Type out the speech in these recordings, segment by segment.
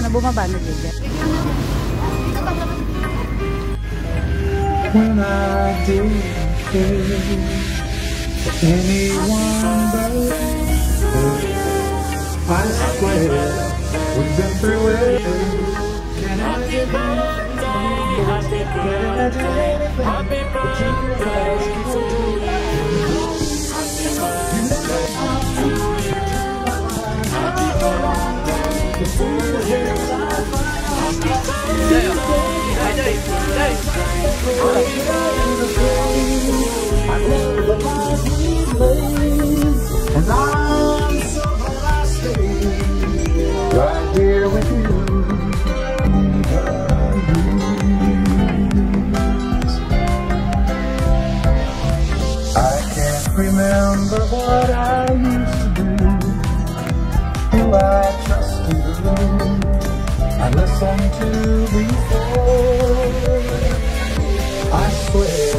na bumaba na dito. When I didn't care for anyone but her, I swear we've been through it. Can I get happy birthday to you? And I'm so glad I stayed right here with you. I can't remember what I used to do, who I trusted the I listened to before. I swear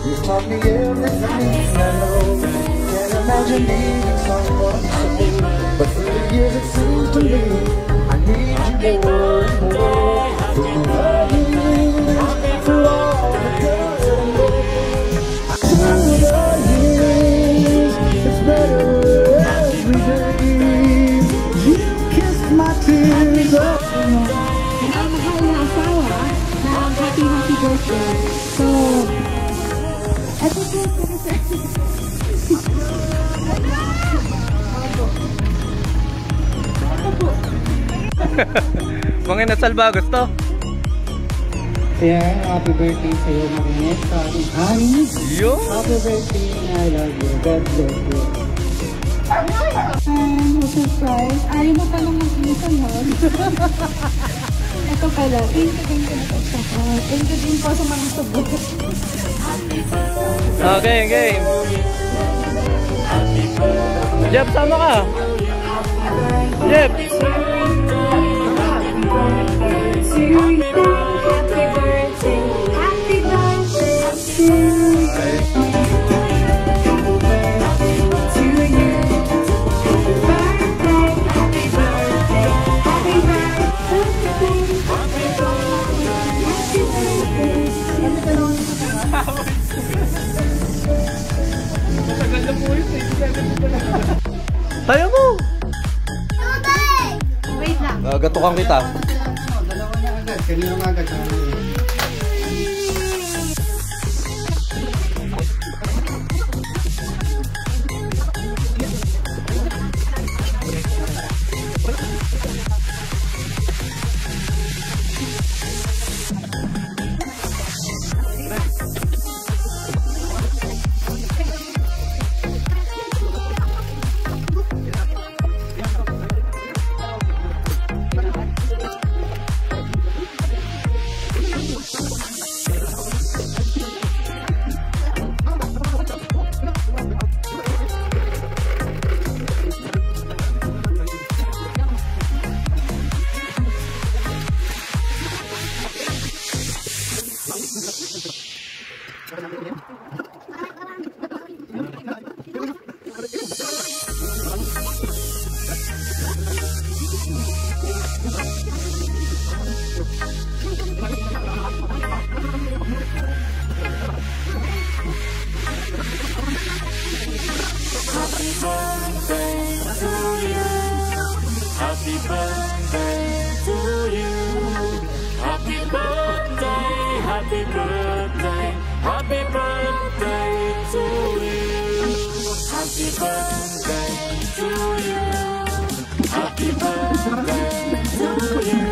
you taught me everything I know. Can't imagine needing someone so, but for the years it seems to me I need you more and more. For the years, for all the good and bad. Through the years, it's better every day. You kissed my tears up. Happy birthday. So, eto po. Mga nasalbagos to. Yeah, happy birthday sa iyo, Marinette. Honey, yo. Happy birthday, I love you. God bless you. No surprise. Ayaw mo pa lang mag-isan, ha? Ito pala. Thank you din po sa mga sabot. Okay, game. Jeff, sama ka. Jeff. Tayo mo! Wait lang. Gatukan kita. Dalawa na agad. Kanina nga agad. Happy birthday to you. Happy birthday, happy birthday, happy birthday to you. Happy birthday to you. Happy birthday to you.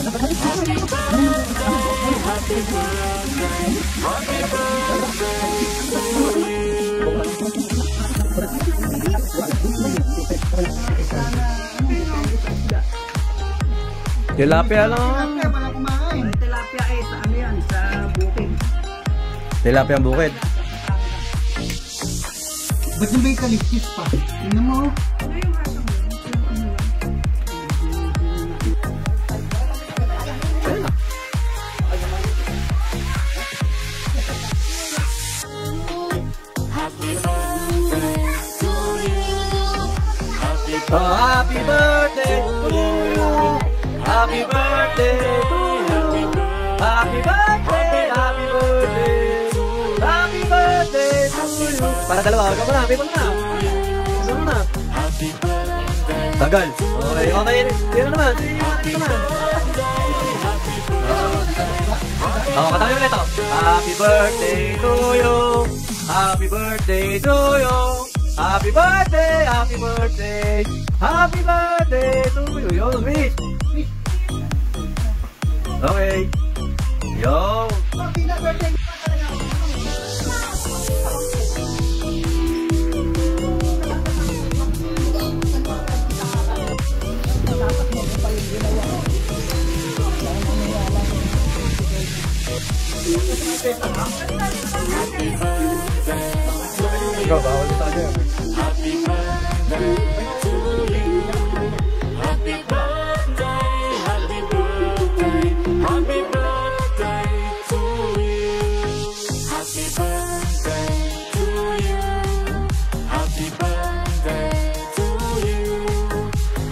Happy birthday, happy birthday, happy birthday to you. Tilapia lang. Tilapia, pala kumain. Tilapia sa ano yan? Sa bukid. Tilapia ang bukid. Ba't yung may kalikis pa? Tingnan mo. Happy birthday to you. Happy birthday to you. Happy birthday, happy birthday. Happy birthday to you. Para dalawa, wag mo na, happy birthday na. Ano na? Tagal. Okay, okay. Sino naman? Sino naman? Oh, katabi ulit ito. Happy birthday to you. Happy birthday to you. Happy birthday, happy birthday. Happy birthday to you. Yo, Miss. Okay. Yo. Ikaw, bawal ito agad. Happy birthday to you. Happy birthday, happy birthday, happy birthday to you. Happy birthday to you. Happy birthday to you.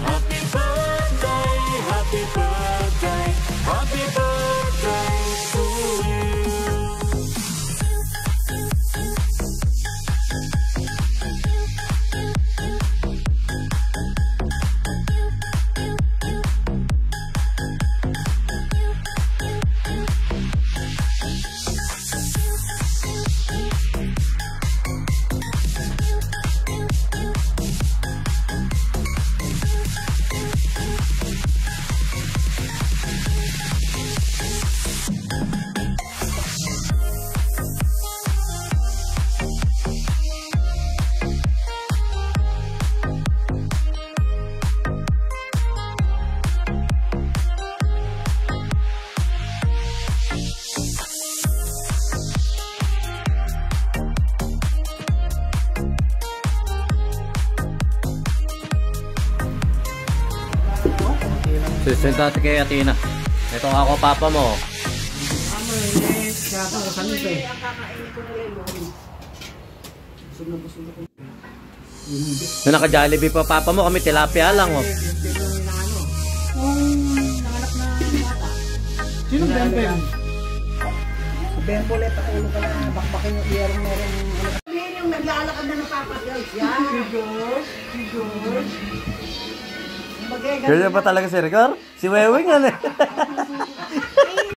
Happy birthday, happy birthday, happy birthday to you. Sisend natin kay Athena. Ito ako, papa mo. Nung naka-Jollibee pa papa mo, kami tilapia lang, oh. Sino Bempem? Bempole, pakulo ka na. Bakbakin yung iyarong meron. Yung naglalakad na napapagals. Yan. Si George. Ganyan ba talaga si Rigor? Si Wewing, ano?